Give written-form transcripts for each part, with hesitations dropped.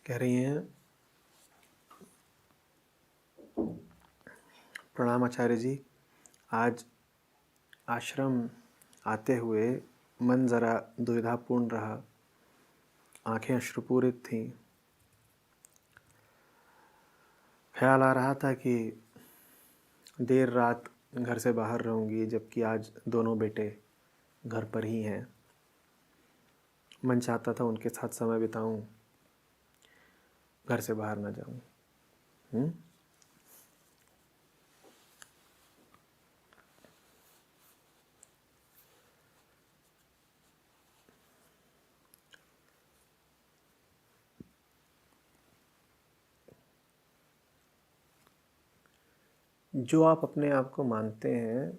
कह रही हैं, प्रणाम आचार्य जी। आज आश्रम आते हुए मन ज़रा दुविधापूर्ण रहा, आंखें अश्रुपूरित थीं। ख्याल आ रहा था कि देर रात घर से बाहर रहूँगी, जबकि आज दोनों बेटे घर पर ही हैं। मन चाहता था उनके साथ समय बिताऊं, घर से बाहर ना जाऊं। जो आप अपने आप को मानते हैं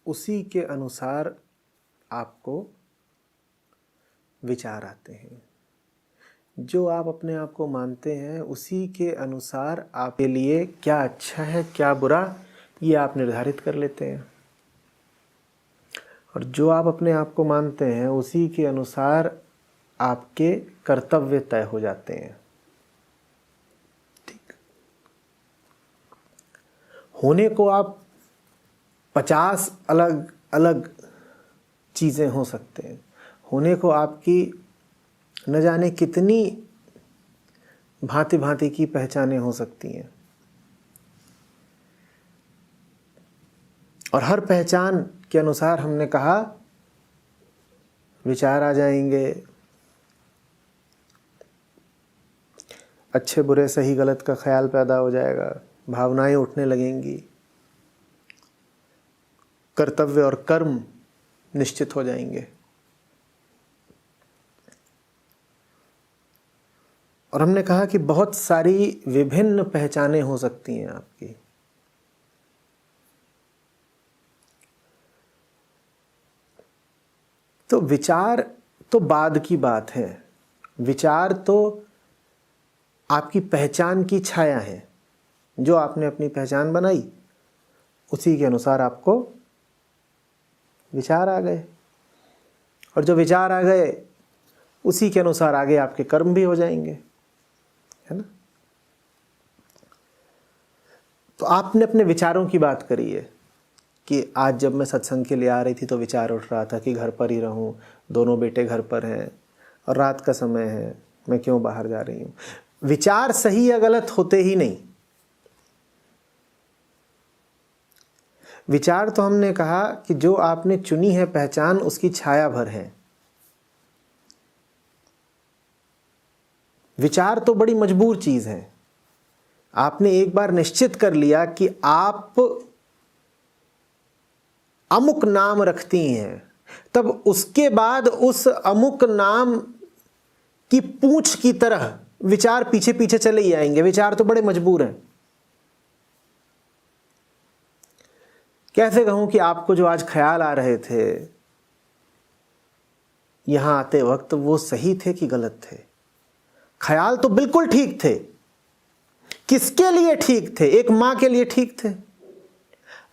उसी के अनुसार आपको विचार आते हैं। जो आप अपने आप को मानते हैं उसी के अनुसार आपके लिए क्या अच्छा है क्या बुरा, ये आप निर्धारित कर लेते हैं। और जो आप अपने आप को मानते हैं उसी के अनुसार आपके कर्तव्य तय हो जाते हैं। ठीक। होने को आप 50 अलग अलग चीज़ें हो सकते हैं। होने को आपकी न जाने कितनी भांति भांति की पहचानें हो सकती हैं, और हर पहचान के अनुसार हमने कहा विचार आ जाएंगे, अच्छे बुरे सही गलत का ख्याल पैदा हो जाएगा, भावनाएं उठने लगेंगी, कर्तव्य और कर्म निश्चित हो जाएंगे। और हमने कहा कि बहुत सारी विभिन्न पहचानें हो सकती हैं आपकी। तो विचार तो बाद की बात है, विचार तो आपकी पहचान की छाया है। जो आपने अपनी पहचान बनाई उसी के अनुसार आपको विचार आ गए, और जो विचार आ गए उसी के अनुसार आगे आपके कर्म भी हो जाएंगे, है ना। तो आपने अपने विचारों की बात करी है कि आज जब मैं सत्संग के लिए आ रही थी तो विचार उठ रहा था कि घर पर ही रहूं, दोनों बेटे घर पर हैं और रात का समय है, मैं क्यों बाहर जा रही हूं। विचार सही या गलत होते ही नहीं। विचार तो हमने कहा कि जो आपने चुनी है पहचान, उसकी छाया भर है। विचार तो बड़ी मजबूर चीज है। आपने एक बार निश्चित कर लिया कि आप अमुक नाम रखती हैं, तब उसके बाद उस अमुक नाम की पूंछ की तरह विचार पीछे पीछे चले ही आएंगे। विचार तो बड़े मजबूर हैं। कैसे कहूं कि आपको जो आज ख्याल आ रहे थे यहां आते वक्त, वो सही थे कि गलत थे। ख्याल तो बिल्कुल ठीक थे। किसके लिए ठीक थे? एक मां के लिए ठीक थे।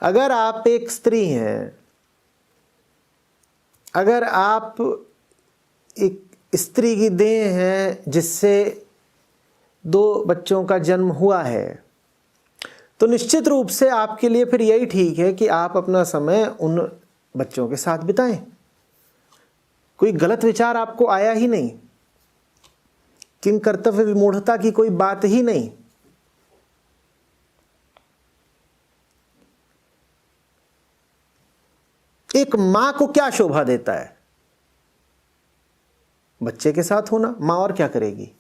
अगर आप एक स्त्री हैं, अगर आप एक स्त्री की देह हैं जिससे 2 बच्चों का जन्म हुआ है, तो निश्चित रूप से आपके लिए फिर यही ठीक है कि आप अपना समय उन बच्चों के साथ बिताएं। कोई गलत विचार आपको आया ही नहीं, किंग कर्तव्य विमूढ़ता की कोई बात ही नहीं। एक मां को क्या शोभा देता है? बच्चे के साथ होना। मां और क्या करेगी?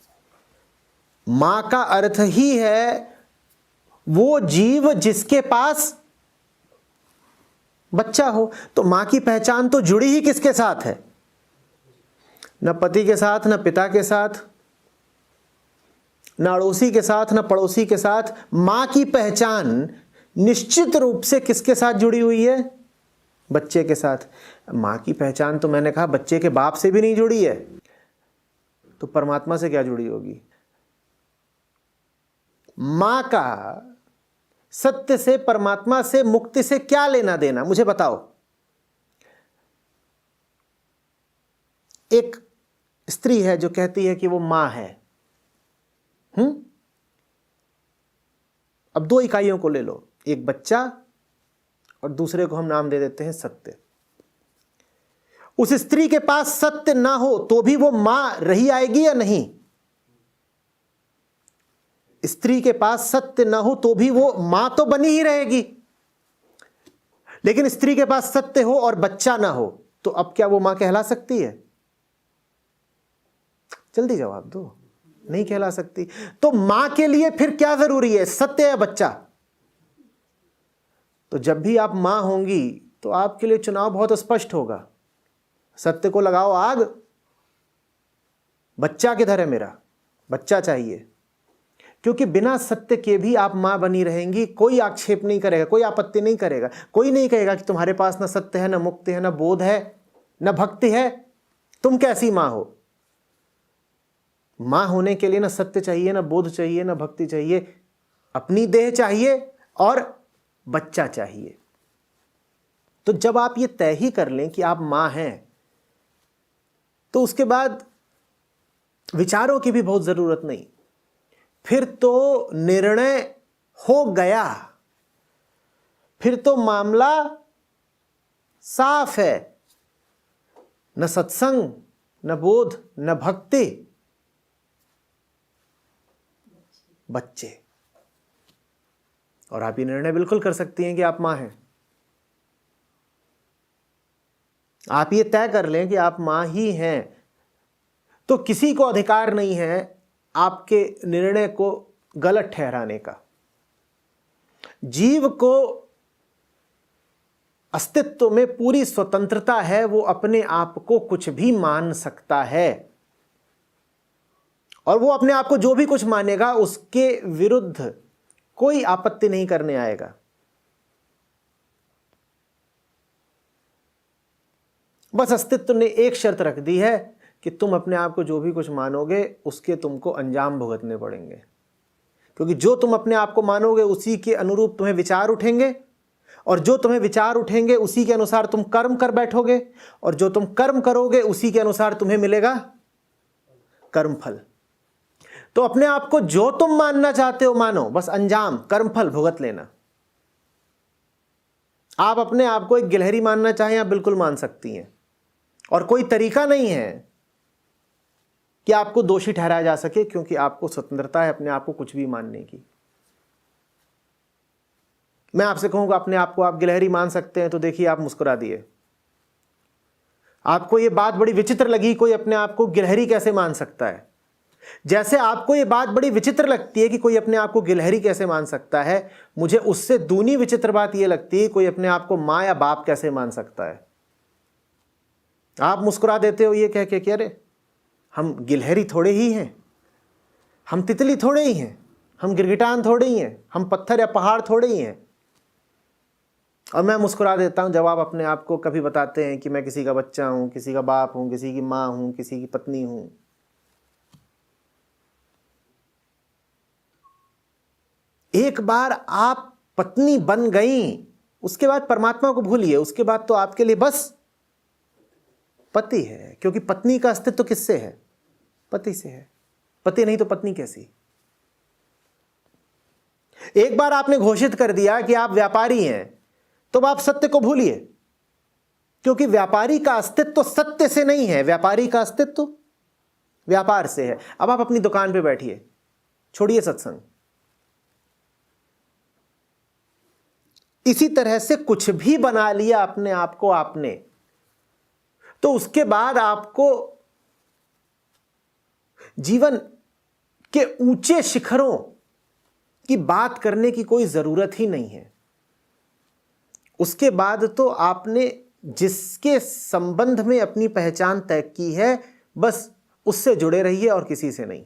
मां का अर्थ ही है वो जीव जिसके पास बच्चा हो। तो मां की पहचान तो जुड़ी ही किसके साथ है? न पति के साथ, न पिता के साथ, न अड़ोसी के साथ, न पड़ोसी के साथ। मां की पहचान निश्चित रूप से किसके साथ जुड़ी हुई है? बच्चे के साथ। मां की पहचान तो मैंने कहा बच्चे के बाप से भी नहीं जुड़ी है, तो परमात्मा से क्या जुड़ी होगी? मां का सत्य से, परमात्मा से, मुक्ति से क्या लेना देना, मुझे बताओ। एक स्त्री है जो कहती है कि वो मां है, अब दो इकाइयों को ले लो, एक बच्चा और दूसरे को हम नाम दे देते हैं सत्य। उस स्त्री के पास सत्य ना हो तो भी वो मां रही आएगी या नहीं? स्त्री के पास सत्य ना हो तो भी वो मां तो बनी ही रहेगी। लेकिन स्त्री के पास सत्य हो और बच्चा ना हो तो अब क्या वो मां कहला सकती है? जल्दी जवाब दो। नहीं कहला सकती। तो मां के लिए फिर क्या जरूरी है, सत्य या बच्चा? तो जब भी आप मां होंगी तो आपके लिए चुनाव बहुत स्पष्ट होगा। सत्य को लगाओ आग, बच्चा किधर है मेरा? बच्चा चाहिए। क्योंकि बिना सत्य के भी आप मां बनी रहेंगी, कोई आक्षेप नहीं करेगा, कोई आपत्ति नहीं करेगा, कोई नहीं कहेगा कि तुम्हारे पास ना सत्य है, ना मुक्ति है, ना बोध है, ना भक्ति है, तुम कैसी मां हो? मां होने के लिए ना सत्य चाहिए, ना बोध चाहिए, ना भक्ति चाहिए, अपनी देह चाहिए और बच्चा चाहिए। तो जब आप ये तय ही कर लें कि आप मां हैं तो उसके बाद विचारों की भी बहुत जरूरत नहीं, फिर तो निर्णय हो गया, फिर तो मामला साफ है। न सत्संग, न बोध, न भक्ति, बच्चे। और आप ये निर्णय बिल्कुल कर सकती हैं कि आप मां हैं। आप ये तय कर लें कि आप मां ही हैं, तो किसी को अधिकार नहीं है आपके निर्णय को गलत ठहराने का। जीव को अस्तित्व में पूरी स्वतंत्रता है, वो अपने आप को कुछ भी मान सकता है और वो अपने आप को जो भी कुछ मानेगा उसके विरुद्ध कोई आपत्ति नहीं करने आएगा। बस अस्तित्व ने एक शर्त रख दी है कि तुम अपने आप को जो भी कुछ मानोगे उसके तुमको अंजाम भुगतने पड़ेंगे, क्योंकि जो तुम अपने आप को मानोगे उसी के अनुरूप तुम्हें विचार उठेंगे और जो तुम्हें विचार उठेंगे उसी के अनुसार तुम कर्म कर बैठोगे और जो तुम कर्म करोगे उसी के अनुसार तुम्हें मिलेगा कर्मफल। तो अपने आप को जो तुम मानना चाहते हो मानो, बस अंजाम कर्मफल भुगत लेना। आप अपने आप को एक गिलहरी मानना चाहें आप बिल्कुल मान सकती हैं और कोई तरीका नहीं है कि आपको दोषी ठहराया जा सके, क्योंकि आपको स्वतंत्रता है अपने आप को कुछ भी मानने की। मैं आपसे कहूंगा अपने आप को आप गिलहरी मान सकते हैं तो देखिए आप मुस्कुरा दिए। आपको यह बात बड़ी विचित्र लगी, कोई अपने आप को गिलहरी कैसे मान सकता है? जैसे आपको यह बात बड़ी विचित्र लगती है कि कोई अपने आप को गिलहरी कैसे मान सकता है, मुझे उससे दूनी विचित्र बात यह लगती है कोई अपने आप को मां या बाप कैसे मान सकता है। आप मुस्कुरा देते हो ये कह के कि अरे हम गिलहरी थोड़े ही हैं, हम तितली थोड़े ही हैं, हम गिरगिटान थोड़े ही हैं, हम पत्थर या पहाड़ थोड़े ही हैं। और मैं मुस्कुरा देता हूं जब आप अपने आप को कभी बताते हैं कि मैं किसी का बच्चा हूं, किसी का बाप हूं, किसी की मां हूं, किसी की पत्नी हूं। एक बार आप पत्नी बन गई, उसके बाद परमात्मा को भूलिए, उसके बाद तो आपके लिए बस पति है, क्योंकि पत्नी का अस्तित्व तो किससे है? पति से है। पति नहीं तो पत्नी कैसी? एक बार आपने घोषित कर दिया कि आप व्यापारी हैं तो आप सत्य को भूलिए, क्योंकि व्यापारी का अस्तित्व तो सत्य से नहीं है, व्यापारी का अस्तित्व व्यापार से है। अब आप अपनी दुकान पे बैठिए, छोड़िए सत्संग। इसी तरह से कुछ भी बना लिया अपने आप को आपने, तो उसके बाद आपको जीवन के ऊंचे शिखरों की बात करने की कोई जरूरत ही नहीं है। उसके बाद तो आपने जिसके संबंध में अपनी पहचान तय की है बस उससे जुड़े रहिए और किसी से नहीं।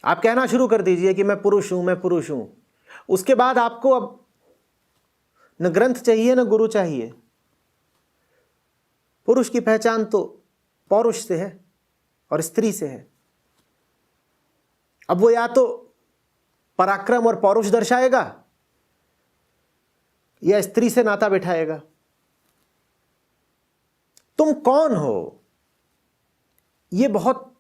आप कहना शुरू कर दीजिए कि मैं पुरुष हूं, मैं पुरुष हूं। उसके बाद आपको अब न ग्रंथ चाहिए न गुरु चाहिए। पुरुष की पहचान तो पौरुष से है और स्त्री से है। अब वो या तो पराक्रम और पौरुष दर्शाएगा या स्त्री से नाता बिठाएगा। तुम कौन हो ये बहुत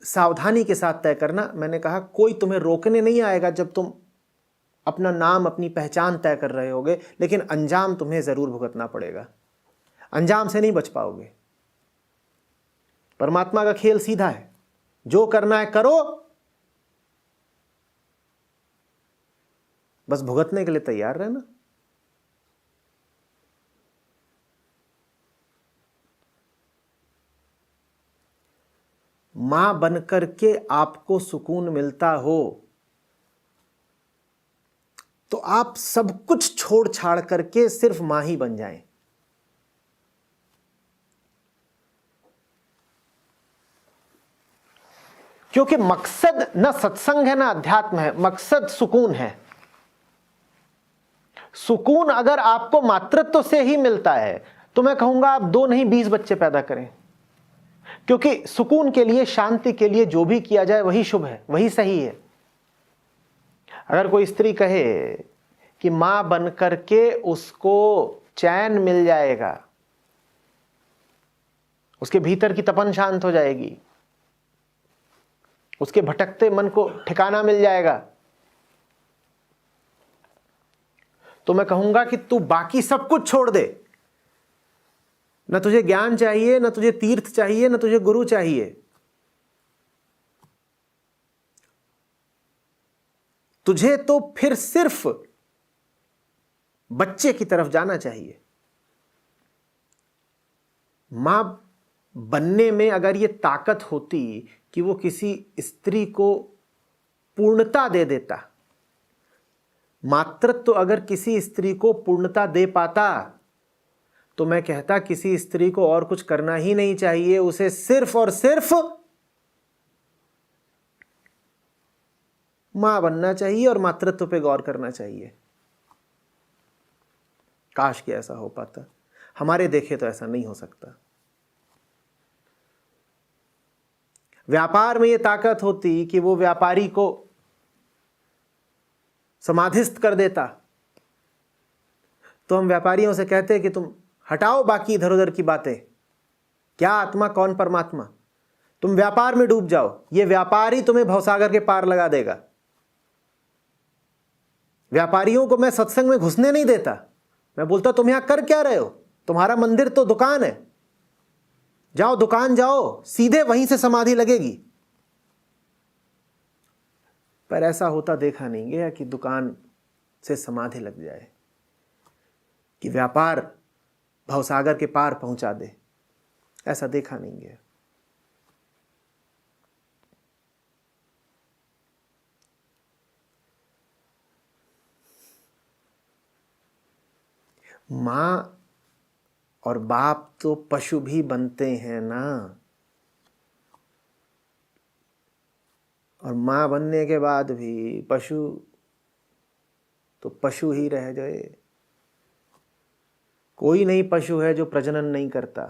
सावधानी के साथ तय करना। मैंने कहा कोई तुम्हें रोकने नहीं आएगा जब तुम अपना नाम, अपनी पहचान तय कर रहे होगे, लेकिन अंजाम तुम्हें जरूर भुगतना पड़ेगा। अंजाम से नहीं बच पाओगे। परमात्मा का खेल सीधा है, जो करना है करो, बस भुगतने के लिए तैयार रहना। मां बनकर के आपको सुकून मिलता हो तो आप सब कुछ छोड़ छाड़ करके सिर्फ मां ही बन जाएं। क्योंकि मकसद न सत्संग है ना अध्यात्म है, मकसद सुकून है। सुकून अगर आपको मातृत्व से ही मिलता है तो मैं कहूंगा आप 2 नहीं 20 बच्चे पैदा करें, क्योंकि सुकून के लिए, शांति के लिए जो भी किया जाए वही शुभ है, वही सही है। अगर कोई स्त्री कहे कि मां बन करके उसको चैन मिल जाएगा, उसके भीतर की तपन शांत हो जाएगी, उसके भटकते मन को ठिकाना मिल जाएगा, तो मैं कहूंगा कि तू बाकी सब कुछ छोड़ दे। न तुझे ज्ञान चाहिए, न तुझे तीर्थ चाहिए, न तुझे गुरु चाहिए। तुझे तो फिर सिर्फ बच्चे की तरफ जाना चाहिए। मां बनने में अगर ये ताकत होती कि वो किसी स्त्री को पूर्णता दे देता, मातृत्व अगर किसी स्त्री को पूर्णता दे पाता, तो मैं कहता किसी स्त्री को और कुछ करना ही नहीं चाहिए, उसे सिर्फ और सिर्फ मां बनना चाहिए और मातृत्व पे गौर करना चाहिए। काश कि ऐसा हो पाता। हमारे देखे तो ऐसा नहीं हो सकता। व्यापार में यह ताकत होती कि वो व्यापारी को समाधिस्थ कर देता, तो हम व्यापारियों से कहते कि तुम हटाओ बाकी इधर उधर की बातें, क्या आत्मा कौन परमात्मा, तुम व्यापार में डूब जाओ, ये व्यापार ही तुम्हें भवसागर के पार लगा देगा। व्यापारियों को मैं सत्संग में घुसने नहीं देता। मैं बोलता तुम यहां कर क्या रहे हो, तुम्हारा मंदिर तो दुकान है, जाओ दुकान जाओ, सीधे वहीं से समाधि लगेगी। पर ऐसा होता देखा नहीं गया कि दुकान से समाधि लग जाए, कि व्यापार भवसागर के पार पहुंचा दे, ऐसा देखा नहीं गया। मां और बाप तो पशु भी बनते हैं ना, और मां बनने के बाद भी पशु तो पशु ही रह गए। कोई नहीं पशु है जो प्रजनन नहीं करता।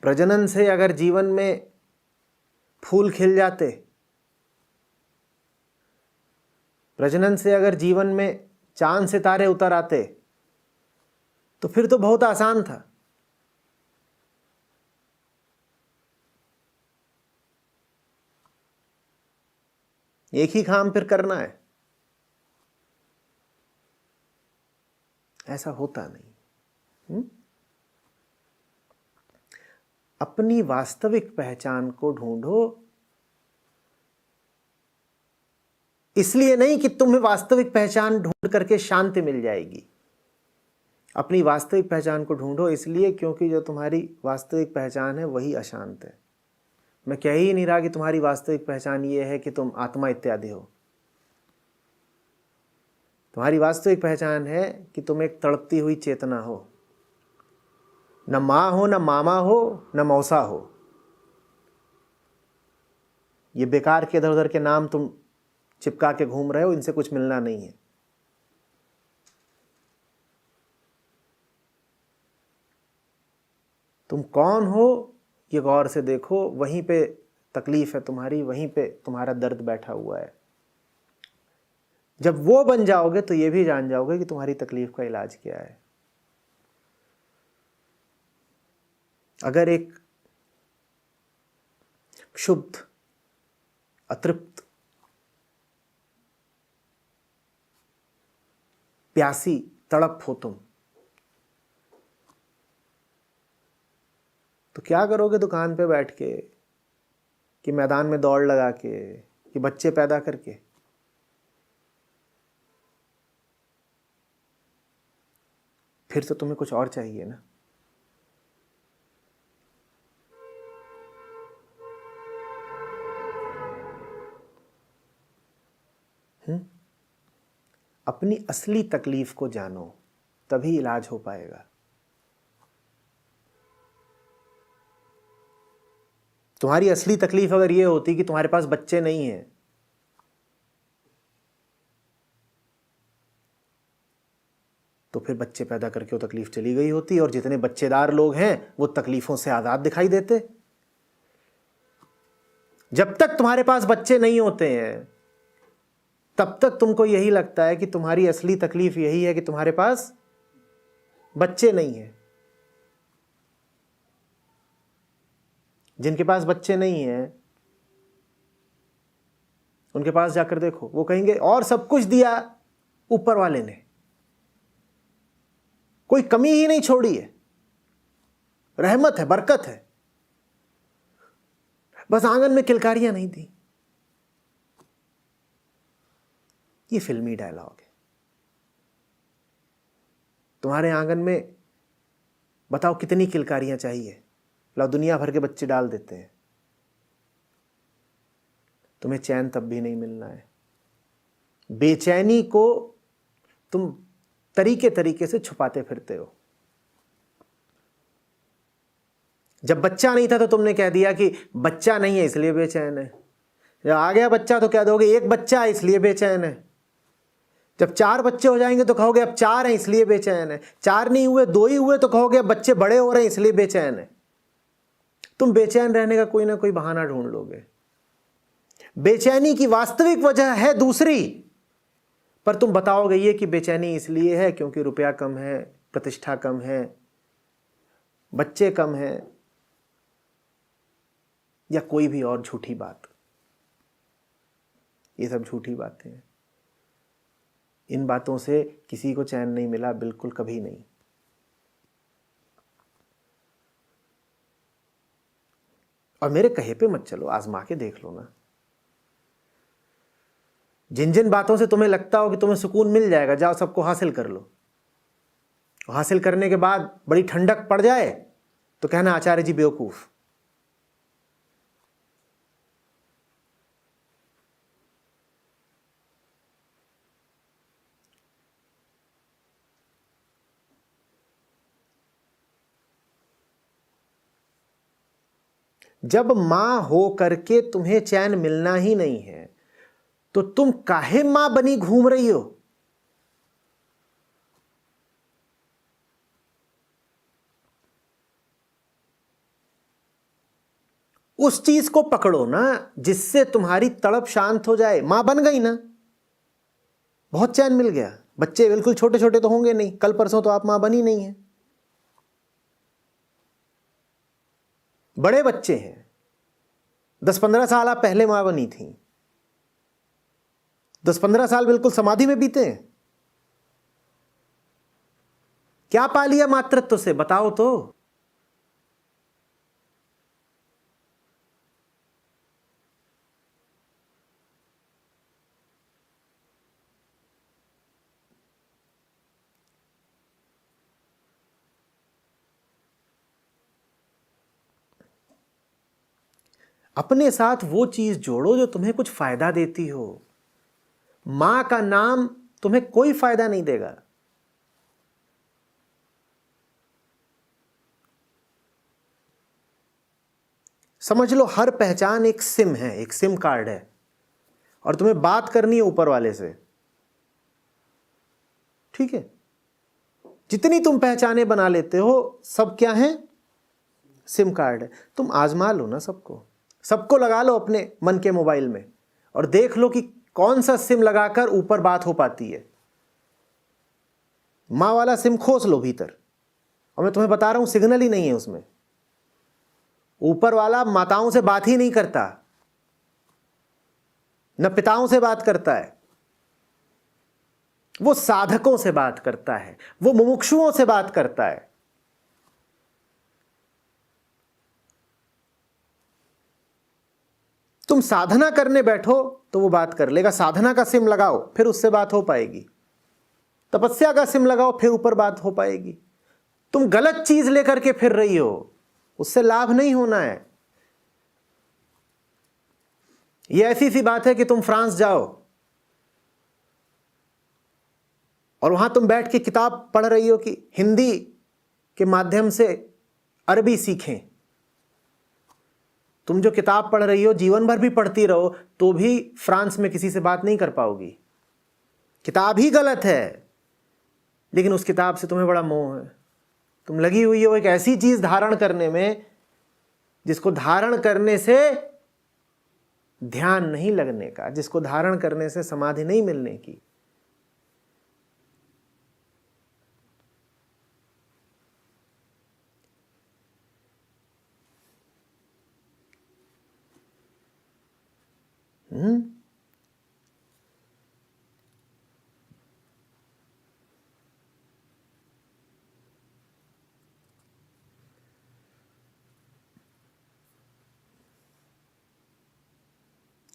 प्रजनन से अगर जीवन में फूल खिल जाते, प्रजनन से अगर जीवन में चांद सितारे उतर आते, तो फिर तो बहुत आसान था। एक ही काम फिर करना है, ऐसा होता नहीं। अपनी वास्तविक पहचान को ढूंढो। इसलिए नहीं कि तुम्हें वास्तविक पहचान ढूंढ करके शांति मिल जाएगी। अपनी वास्तविक पहचान को ढूंढो इसलिए क्योंकि जो तुम्हारी वास्तविक पहचान है वही अशांत है। मैं कह ही नहीं रहा कि तुम्हारी वास्तविक पहचान ये है कि तुम आत्मा इत्यादि हो। तुम्हारी वास्तविक पहचान है कि तुम एक तड़पती हुई चेतना हो। न माँ हो, न मामा हो, न मौसा हो। ये बेकार के इधर उधर के नाम तुम चिपका के घूम रहे हो, इनसे कुछ मिलना नहीं है। तुम कौन हो ये गौर से देखो, वहीं पे तकलीफ है तुम्हारी, वहीं पे तुम्हारा दर्द बैठा हुआ है। जब वो बन जाओगे तो ये भी जान जाओगे कि तुम्हारी तकलीफ का इलाज क्या है। अगर एक क्षुब्ध, अतृप्त, प्यासी, तड़प हो तुम, तो क्या करोगे दुकान पे बैठ के, कि मैदान में दौड़ लगा के, कि बच्चे पैदा करके? फिर तो तुम्हें कुछ और चाहिए ना। अपनी असली तकलीफ को जानो, तभी इलाज हो पाएगा। तुम्हारी असली तकलीफ अगर ये होती कि तुम्हारे पास बच्चे नहीं हैं, तो फिर बच्चे पैदा करके वो तकलीफ चली गई होती, और जितने बच्चेदार लोग हैं वो तकलीफों से आज़ाद दिखाई देते। जब तक तुम्हारे पास बच्चे नहीं होते हैं तब तक तुमको यही लगता है कि तुम्हारी असली तकलीफ यही है कि तुम्हारे पास बच्चे नहीं हैं। जिनके पास बच्चे नहीं हैं उनके पास जाकर देखो, वो कहेंगे और सब कुछ दिया ऊपर वाले ने, कोई कमी ही नहीं छोड़ी है, रहमत है, बरकत है, बस आंगन में किलकारियां नहीं दी। ये फिल्मी डायलॉग है। तुम्हारे आंगन में बताओ कितनी किलकारियां चाहिए, ला दुनिया भर के बच्चे डाल देते हैं, तुम्हें चैन तब भी नहीं मिलना है। बेचैनी को तुम तरीके तरीके से छुपाते फिरते हो। जब बच्चा नहीं था तो तुमने कह दिया कि बच्चा नहीं है इसलिए बेचैन है। जब आ गया बच्चा तो कह दोगे एक बच्चा है इसलिए बेचैन है। जब 4 बच्चे हो जाएंगे तो कहोगे अब 4 हैं इसलिए बेचैन है। 4 नहीं हुए, 2 ही हुए तो कहोगे अब बच्चे बड़े हो रहे हैं इसलिए बेचैन है। तुम बेचैन रहने का कोई ना कोई बहाना ढूंढ लोगे। बेचैनी की वास्तविक वजह है दूसरी, पर तुम बताओगे ये कि बेचैनी इसलिए है क्योंकि रुपया कम है, प्रतिष्ठा कम है, बच्चे कम है, या कोई भी और झूठी बात। ये सब झूठी बातें हैं। इन बातों से किसी को चैन नहीं मिला, बिल्कुल कभी नहीं। और मेरे कहे पे मत चलो, आजमा के देख लो ना। जिन जिन बातों से तुम्हें लगता हो कि तुम्हें सुकून मिल जाएगा, जाओ सबको हासिल कर लो। हासिल करने के बाद बड़ी ठंडक पड़ जाए तो कहना आचार्य जी बेवकूफ। जब मां हो करके तुम्हें चैन मिलना ही नहीं है तो तुम काहे मां बनी घूम रही हो? उस चीज को पकड़ो ना जिससे तुम्हारी तड़प शांत हो जाए। मां बन गई ना, बहुत चैन मिल गया। बच्चे बिल्कुल छोटे छोटे तो होंगे नहीं, कल परसों तो आप मां बनी नहीं है। बड़े बच्चे हैं, 10-15 साल आप पहले मां बनी थी, 10-15 साल बिल्कुल समाधि में बीते हैं। क्या पा लिया मातृत्व से, बताओ तो। अपने साथ वो चीज जोड़ो जो तुम्हें कुछ फायदा देती हो। मां का नाम तुम्हें कोई फायदा नहीं देगा। समझ लो हर पहचान एक सिम है, एक सिम कार्ड है, और तुम्हें बात करनी है ऊपर वाले से। ठीक है, जितनी तुम पहचाने बना लेते हो सब क्या है, सिम कार्ड है। तुम आजमा लो ना सबको लगा लो अपने मन के मोबाइल में और देख लो कि कौन सा सिम लगाकर ऊपर बात हो पाती है। मां वाला सिम खोस लो भीतर, और मैं तुम्हें बता रहा हूं सिग्नल ही नहीं है उसमें। ऊपर वाला माताओं से बात ही नहीं करता, न पिताओं से बात करता है, वो साधकों से बात करता है, वो मुमुक्षुओं से बात करता है। तुम साधना करने बैठो तो वो बात कर लेगा। साधना का सिम लगाओ फिर उससे बात हो पाएगी। तपस्या का सिम लगाओ फिर ऊपर बात हो पाएगी। तुम गलत चीज लेकर के फिर रही हो, उससे लाभ नहीं होना है। ये ऐसी सी बात है कि तुम फ्रांस जाओ और वहां तुम बैठ के किताब पढ़ रही हो कि हिंदी के माध्यम से अरबी सीखें। तुम जो किताब पढ़ रही हो जीवन भर भी पढ़ती रहो तो भी फ्रांस में किसी से बात नहीं कर पाओगी। किताब ही गलत है, लेकिन उस किताब से तुम्हें बड़ा मोह है। तुम लगी हुई हो एक ऐसी चीज धारण करने में जिसको धारण करने से ध्यान नहीं लगने का, जिसको धारण करने से समाधि नहीं मिलने की।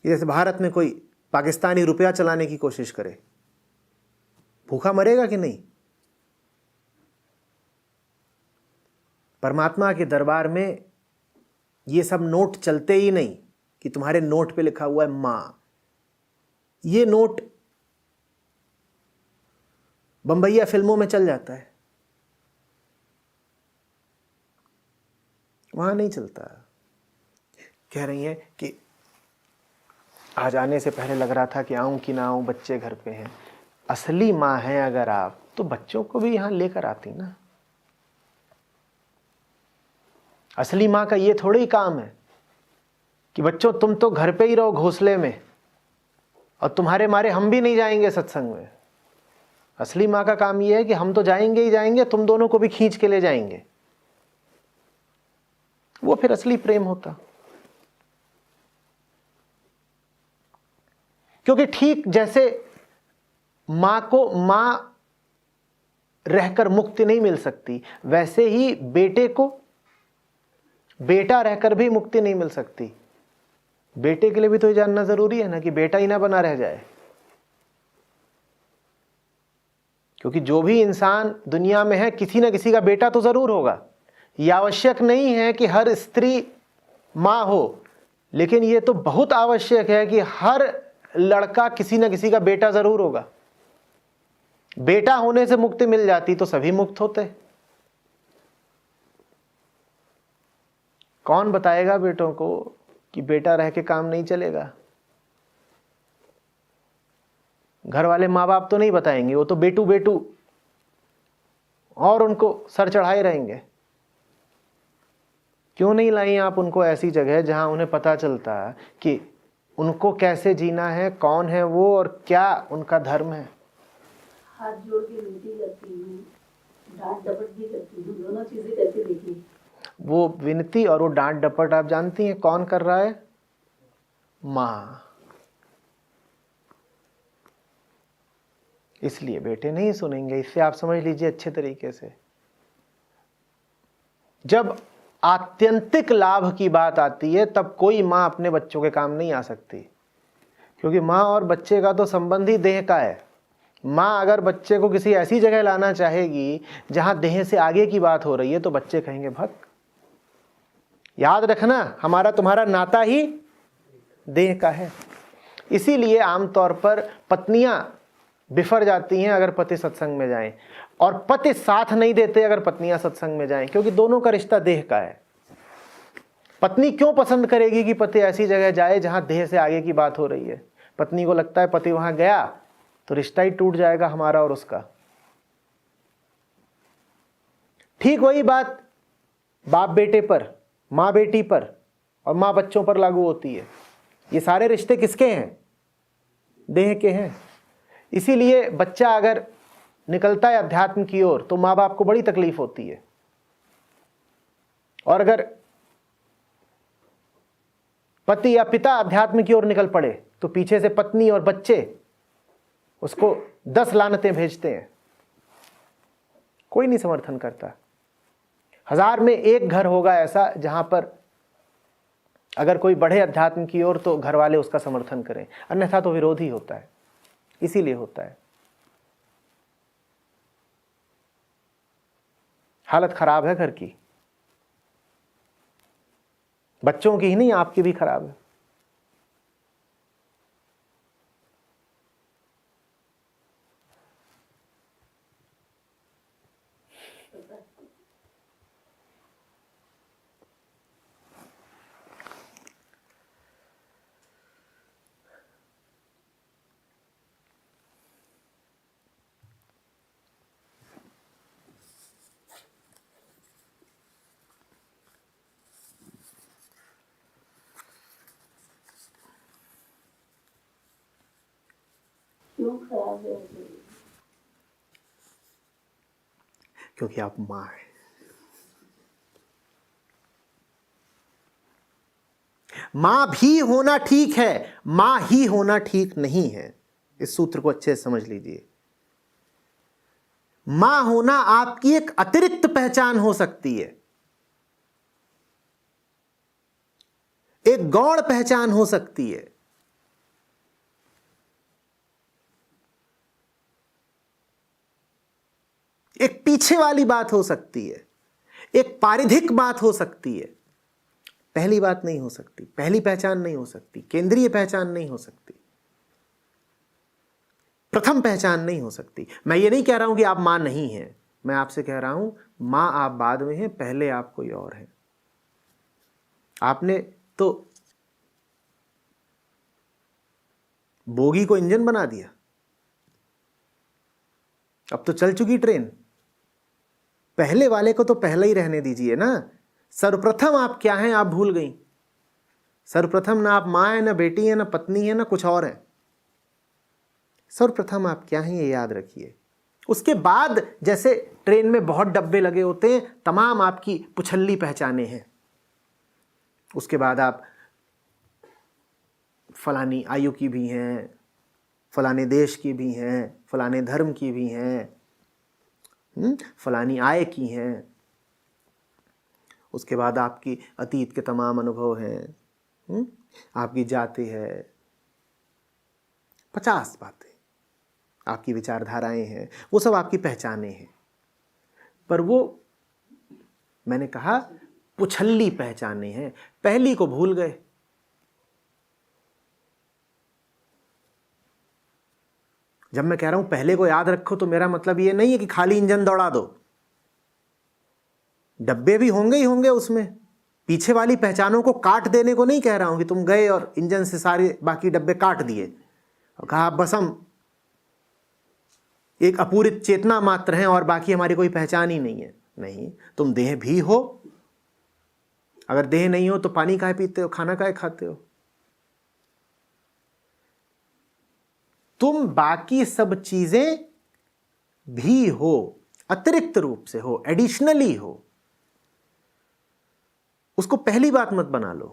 जैसे भारत में कोई पाकिस्तानी रुपया चलाने की कोशिश करे, भूखा मरेगा कि नहीं? परमात्मा के दरबार में ये सब नोट चलते ही नहीं कि तुम्हारे नोट पे लिखा हुआ है मां। ये नोट बंबईया फिल्मों में चल जाता है, वहां नहीं चलता। कह रही हैं कि आज आने से पहले लग रहा था कि आऊं कि ना आऊं, बच्चे घर पे हैं। असली मां है अगर आप, तो बच्चों को भी यहां लेकर आती ना। असली मां का ये थोड़ी ही काम है कि बच्चों तुम तो घर पे ही रहो घोंसले में, और तुम्हारे मारे हम भी नहीं जाएंगे सत्संग में। असली मां का काम ये है कि हम तो जाएंगे ही जाएंगे, तुम दोनों को भी खींच के ले जाएंगे। वो फिर असली प्रेम होता। क्योंकि ठीक जैसे मां को मां रहकर मुक्ति नहीं मिल सकती, वैसे ही बेटे को बेटा रहकर भी मुक्ति नहीं मिल सकती। बेटे के लिए भी तो ये जानना जरूरी है ना कि बेटा ही ना बना रह जाए। क्योंकि जो भी इंसान दुनिया में है, किसी ना किसी का बेटा तो जरूर होगा। यह आवश्यक नहीं है कि हर स्त्री मां हो, लेकिन यह तो बहुत आवश्यक है कि हर लड़का किसी ना किसी का बेटा जरूर होगा। बेटा होने से मुक्ति मिल जाती तो सभी मुक्त होते। कौन बताएगा बेटों को कि बेटा रह के काम नहीं चलेगा? घर वाले माँ बाप तो नहीं बताएंगे, वो तो बेटू बेटू और उनको सर चढ़ाए रहेंगे। क्यों नहीं लाई आप उनको ऐसी जगह जहां उन्हें पता चलता है कि उनको कैसे जीना है, कौन है वो और क्या उनका धर्म है। हाथ जोड़ के विनती करती हूँ, डांट डपट भी करती हूँ, दोनों चीजें करके देखी। वो विनती और वो डांट डपट आप जानती हैं कौन कर रहा है? माँ। इसलिए बेटे नहीं सुनेंगे। इससे आप समझ लीजिए अच्छे तरीके से, जब आत्यंतिक लाभ की बात आती है तब कोई मां अपने बच्चों के काम नहीं आ सकती। क्योंकि मां और बच्चे का तो संबंध ही देह का है। मां अगर बच्चे को किसी ऐसी जगह लाना चाहेगी जहां देह से आगे की बात हो रही है तो बच्चे कहेंगे भग। याद रखना, हमारा तुम्हारा नाता ही देह का है। इसीलिए आमतौर पर पत्नियां बिफर जाती हैं अगर पति सत्संग में जाएं, और पति साथ नहीं देते अगर पत्नियां सत्संग में जाएं, क्योंकि दोनों का रिश्ता देह का है। पत्नी क्यों पसंद करेगी कि पति ऐसी जगह जाए जहां देह से आगे की बात हो रही है? पत्नी को लगता है पति वहां गया तो रिश्ता ही टूट जाएगा हमारा और उसका। ठीक वही बात बाप बेटे पर, मां बेटी पर और मां बच्चों पर लागू होती है। ये सारे रिश्ते किसके हैं? देह के हैं। इसीलिए बच्चा अगर निकलता है अध्यात्म की ओर तो माँ बाप को बड़ी तकलीफ होती है, और अगर पति या पिता अध्यात्म की ओर निकल पड़े तो पीछे से पत्नी और बच्चे उसको 10 लानतें भेजते हैं, कोई नहीं समर्थन करता। 1000 में 1 घर होगा ऐसा जहां पर अगर कोई बढ़े अध्यात्म की ओर तो घर वाले उसका समर्थन करें, अन्यथा तो विरोध ही होता है। इसीलिए होता है। हालत खराब है घर की, बच्चों की ही नहीं आपकी भी खराब है। क्यों खराब है? क्योंकि आप मां हैं। मां भी होना ठीक है, मां ही होना ठीक नहीं है। इस सूत्र को अच्छे से समझ लीजिए। मां होना आपकी एक अतिरिक्त पहचान हो सकती है, एक गौण पहचान हो सकती है। एक पीछे वाली बात हो सकती है, एक पारिधिक बात हो सकती है। पहली बात नहीं हो सकती, पहली पहचान नहीं हो सकती, केंद्रीय पहचान नहीं हो सकती, प्रथम पहचान नहीं हो सकती। मैं ये नहीं कह रहा हूं कि आप मां नहीं हैं, मैं आपसे कह रहा हूं मां आप बाद में हैं, पहले आप कोई और हैं। आपने तो बोगी को इंजन बना दिया, अब तो चल चुकी ट्रेन। पहले वाले को तो पहले ही रहने दीजिए ना। सर्वप्रथम आप क्या हैं आप भूल गई। सर्वप्रथम ना आप मां हैं, ना बेटी है, ना पत्नी है, ना कुछ और है। सर्वप्रथम आप क्या हैं ये याद रखिए। उसके बाद जैसे ट्रेन में बहुत डब्बे लगे होते हैं, तमाम आपकी पुछल्ली पहचाने हैं। उसके बाद आप फलानी आयु की भी हैं, फलाने देश की भी हैं, फलाने धर्म की भी हैं, फलानी आय की हैं। उसके बाद आपकी अतीत के तमाम अनुभव हैं, आपकी जाति है, 50 बातें, आपकी विचारधाराएं हैं, वो सब आपकी पहचाने हैं। पर वो मैंने कहा पुछल्ली पहचाने हैं, पहली को भूल गए। जब मैं कह रहा हूं पहले को याद रखो तो मेरा मतलब ये नहीं है कि खाली इंजन दौड़ा दो, डब्बे भी होंगे ही होंगे उसमें। पीछे वाली पहचानों को काट देने को नहीं कह रहा हूं कि तुम गए और इंजन से सारे बाकी डब्बे काट दिए और कहा बस हम एक अपूरित चेतना मात्र हैं और बाकी हमारी कोई पहचान ही नहीं है। नहीं, तुम देह भी हो। अगर देह नहीं हो तो पानी काहे पीते हो, खाना काहे खाते हो? तुम बाकी सब चीजें भी हो, अतिरिक्त रूप से हो, एडिशनली हो। उसको पहली बात मत बना लो।